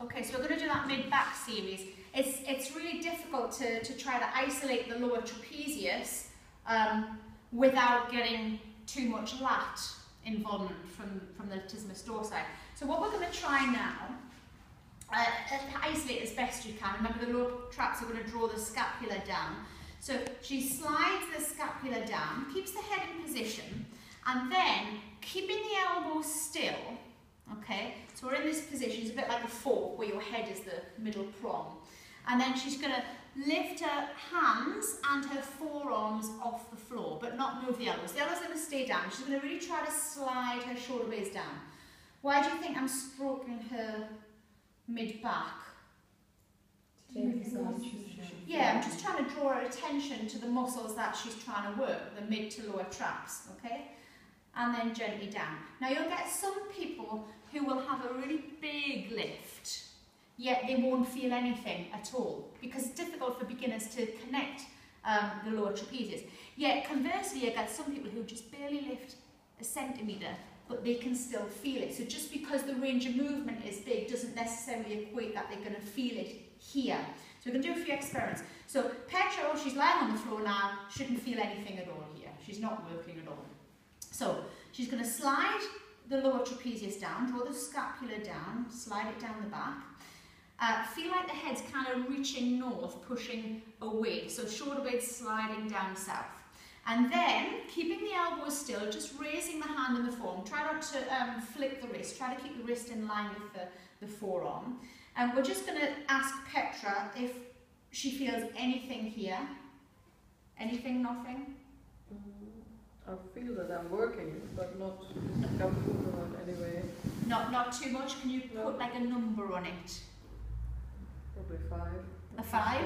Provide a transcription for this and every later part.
Okay, so we're going to do that mid-back series. It's really difficult to try to isolate the lower trapezius without getting too much lat involvement from the latissimus dorsi. So what we're going to try now, isolate as best you can. Remember, the lower traps are going to draw the scapula down. So she slides the scapula down, keeps the head in position, and then keeping the elbows still. Okay, so we're in this position. It's a bit like a fork where your head is the middle prong. And then she's going to lift her hands and her forearms off the floor, but not move the elbows. The elbows are going to stay down. She's going to really try to slide her shoulder blades down. Why do you think I'm stroking her mid-back? Yeah, I'm just trying to draw her attention to the muscles that she's trying to work, the mid to lower traps, okay? And then gently down. Now you'll get some people who will have a really big lift, yet they won't feel anything at all, because it's difficult for beginners to connect the lower trapezius. Yet conversely, you get some people who just barely lift a centimetre, but they can still feel it. So just because the range of movement is big doesn't necessarily equate that they're going to feel it here. So we're going to do a few experiments. So Petra, oh, she's lying on the floor now, shouldn't feel anything at all here. She's not working at all. So she's going to slide the lower trapezius down, draw the scapula down, slide it down the back. Feel like the head's kind of reaching north, pushing away. So shoulder blades sliding down south. And then, keeping the elbows still, just raising the hand and the forearm. Try not to flick the wrist. Try to keep the wrist in line with the forearm. And we're just going to ask Petra if she feels anything here. Anything, nothing? I feel that I'm working, but not anyway. Not too much? Can you put like a number on it? Probably 5. A 5?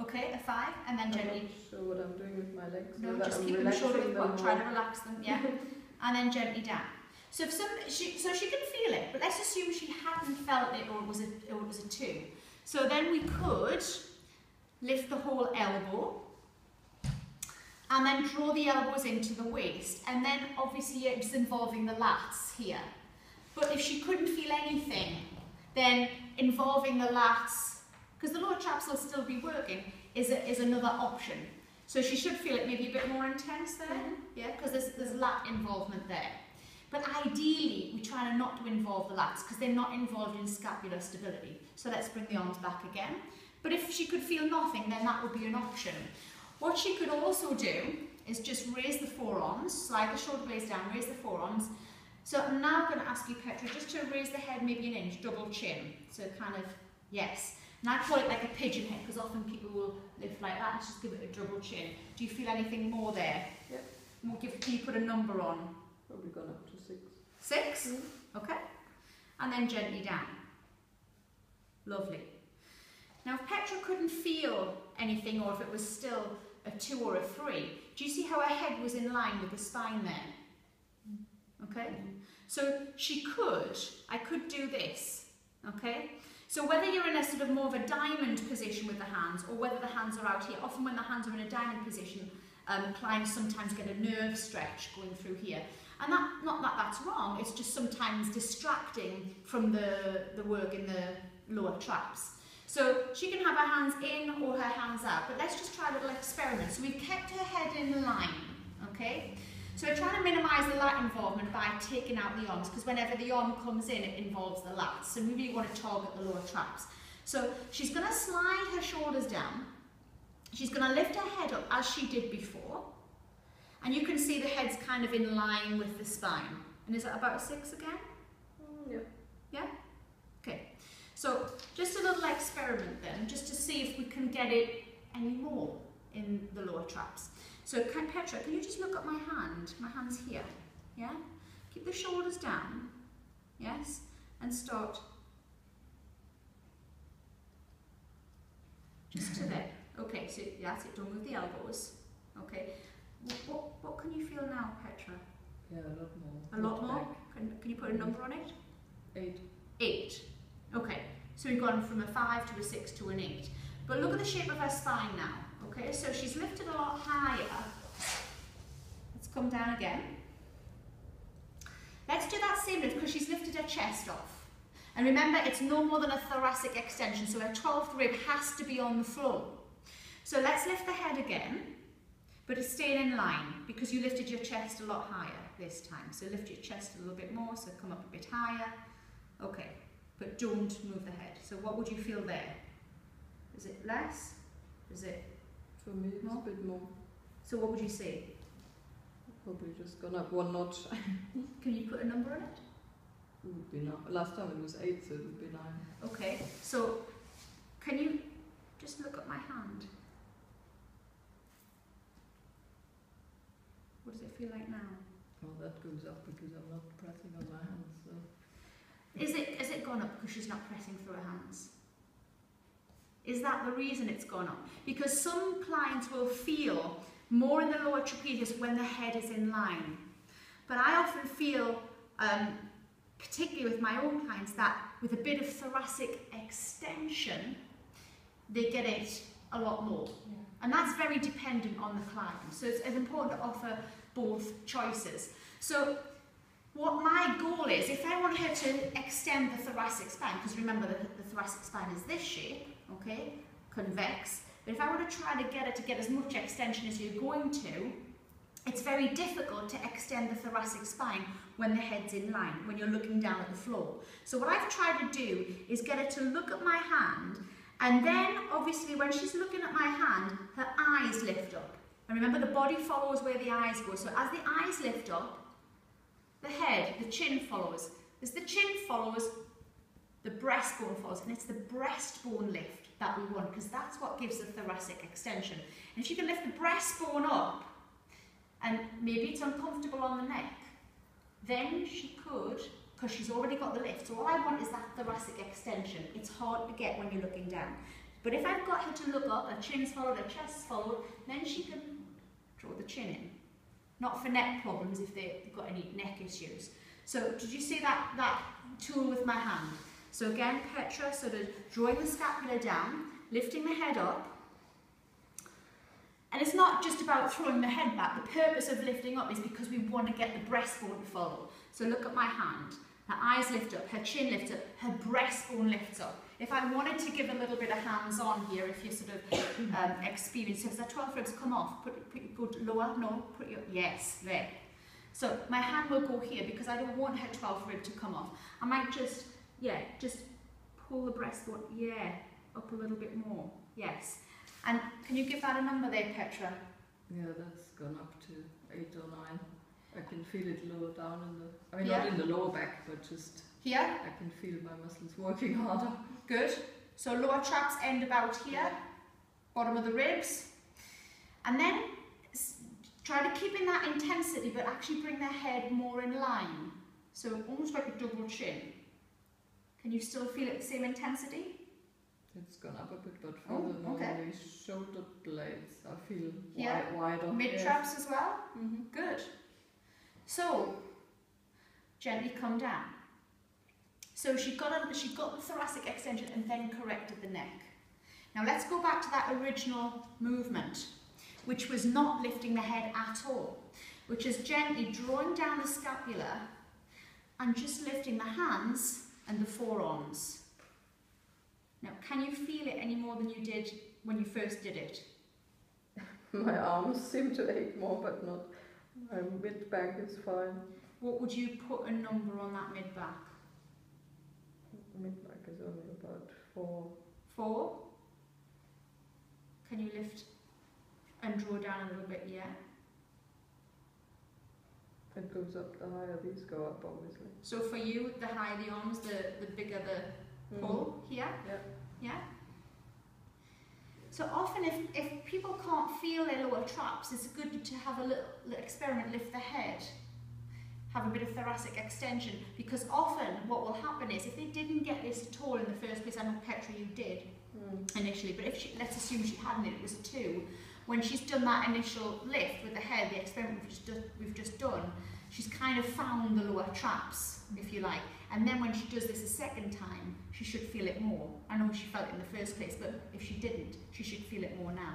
Okay, a 5, and then gently. I'm not sure what I'm doing with my legs. No, just keep them short of the foot, try to relax them, yeah. And then gently down. So if she can feel it, but let's assume she hadn't felt it, or it was a 2. So then we could lift the whole elbow, and then draw the elbows into the waist, and then obviously it's involving the lats here. But if she couldn't feel anything, then involving the lats, because the lower traps will still be working, is another option. So she should feel it maybe a bit more intense there, yeah, because there's lat involvement there. But ideally, we try not to involve the lats because they're not involved in scapular stability. So let's bring the arms back again. But if she could feel nothing, then that would be an option. What she could also do is just raise the forearms, slide the shoulder blades down, raise the forearms. So I'm now going to ask you, Petra, just to raise the head maybe an inch, double chin. So kind of, yes. And I call it like a pigeon head, because often people will lift like that. Let's just give it a double chin. Do you feel anything more there? Yep. Can you put a number on? Probably gone up to 6. 6? Mm-hmm. Okay. And then gently down. Lovely. Now if Petra couldn't feel anything, or if it was still a 2 or a 3, do you see how her head was in line with the spine there? Okay? So I could do this, okay? So whether you're in a sort of more of a diamond position with the hands, or whether the hands are out here, often when the hands are in a diamond position, clients sometimes get a nerve stretch going through here. And not that that's wrong, it's just sometimes distracting from the work in the lower traps. So she can have her hands in or her hands out, but let's just try a little experiment. So we've kept her head in line, okay? So we're trying to minimise the lat involvement by taking out the arms, because whenever the arm comes in, it involves the lats. So we really want to target the lower traps. So she's going to slide her shoulders down. She's going to lift her head up as she did before. And you can see the head's kind of in line with the spine. And is that about a 6 again? Yeah. Yeah? Okay. So just a little experiment then, just to see if we can get it any more in the lower traps. So Petra, can you just look at my hand? My hand's here, yeah? Keep the shoulders down, yes? And start just to there. Okay, so that's it, don't move the elbows. Okay, what can you feel now, Petra? Yeah, a lot more. A lot more? Can you put a number on it? 8. 8. Okay, so we've gone from a 5 to a 6 to an 8. But look at the shape of her spine now. Okay, so she's lifted a lot higher. Let's come down again. Let's do that same lift because she's lifted her chest off. And remember, it's no more than a thoracic extension, so our 12th rib has to be on the floor. So let's lift the head again, but it's staying in line because you lifted your chest a lot higher this time. So lift your chest a little bit more, so come up a bit higher. Okay, but don't move the head. So what would you feel there? Is it less? Is it For me, it's more? a bit more. So what would you say? Probably just gone up one notch. Can you put a number on it? It would be 9. Last time it was 8, so it would be 9. Okay, so can you just look at my hand? What does it feel like now? Well, that goes up because I'm not pressing on my hands. So. Has it gone up because she's not pressing through her hands? Is that the reason it's gone up? Because some clients will feel more in the lower trapezius when the head is in line. But I often feel, particularly with my own clients, that with a bit of thoracic extension, they get it a lot more. Yeah. And that's very dependent on the client. So it's important to offer both choices. So what my goal is, if I want her to extend the thoracic spine, because remember the thoracic spine is this shape, okay, convex, but if I want to try to get her to get as much extension as you're going to, it's very difficult to extend the thoracic spine when the head's in line, when you're looking down at the floor. So what I've tried to do is get her to look at my hand, and then obviously when she's looking at my hand, her eyes lift up. And remember, the body follows where the eyes go. So as the eyes lift up, the head, the chin follows. As the chin follows, the breastbone follows, and it's the breastbone lift that we want, because that's what gives the thoracic extension. And if you can lift the breastbone up, and maybe it's uncomfortable on the neck, then she could, because she's already got the lift. So all I want is that thoracic extension. It's hard to get when you're looking down. But if I've got her to look up, her chin's followed, her chest's followed, then she can draw the chin in. Not for neck problems if they've got any neck issues. So did you see that tool with my hand? So again, Petra, sort of drawing the scapula down, lifting the head up. And it's not just about throwing the head back. The purpose of lifting up is because we want to get the breastbone to follow. So look at my hand. Her eyes lift up, her chin lifts up, her breastbone lifts up. If I wanted to give a little bit of hands-on here, if you sort of experience, if the 12 ribs come off, put go lower, no, put your, yes, there. So my hand will go here because I don't want her 12th rib to come off. I might just, yeah, just pull the breastbone, yeah, up a little bit more, yes. And can you give that a number there, Petra? Yeah, that's gone up to 8 or 9. I can feel it lower down in the, I mean, yeah. Not in the lower back, but just here. I can feel my muscles working harder. Good. So lower traps end about here, bottom of the ribs. And then try to keep in that intensity, but actually bring the head more in line. So almost like a double chin. Can you still feel it the same intensity? It's gone up a bit, but further normally shoulder blades, I feel wider. Mid-traps as well? Mm-hmm. Good. So, gently come down. So she got the thoracic extension and then corrected the neck. Now let's go back to that original movement, which was not lifting the head at all, which is gently drawing down the scapula and just lifting the hands and the forearms. Now, can you feel it any more than you did when you first did it? My arms seem to ache more, but not. My mid-back is fine. What would you put a number on that mid-back? Mid-back is only about 4. 4? Can you lift and draw down a little bit, yeah? It goes up the higher these go up, obviously. So for you, the higher the arms, the bigger the pull here? Yeah. Yeah? So often if people can't feel their lower traps, it's good to have a little experiment, lift the head, have a bit of thoracic extension, because often what will happen is if they didn't get this at all in the first place, I know Petra you did initially, but if she, let's assume she hadn't, it was a 2, when she's done that initial lift with the head, the experiment we've just done, she's kind of found the lower traps, if you like, and then when she does this a second time, she should feel it more. I know she felt it in the first place, but if she didn't, she should feel it more now.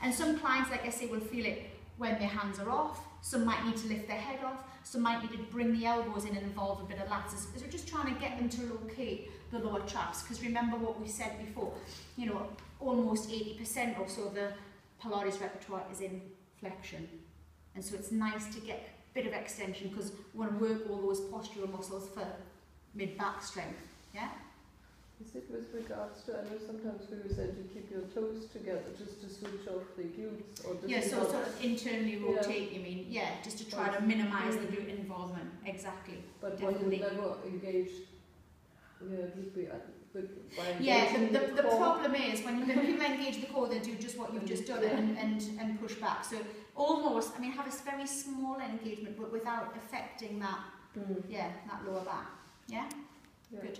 And some clients, like I say, will feel it when their hands are off, some might need to lift their head off, some might need to bring the elbows in and involve a bit of lats. So we're just trying to get them to locate the lower traps, because remember what we said before, you know, almost 80% or so of the Pilates repertoire is in flexion. And so it's nice to get a bit of extension, because we want to work all those postural muscles for mid-back strength, yeah? Is it with regards to, I know sometimes we said to keep your toes together just to switch off the glutes, or yeah, so sort of internally rotate, you mean? Yeah, just to try to minimise the glute involvement, exactly. But definitely. one would never engage, yeah, it would be, yeah, the problem is when people engage the core, they do just what you've just done and push back. So almost, I mean, have a very small engagement, but without affecting that, yeah, that lower back. Yeah? Yeah. Good.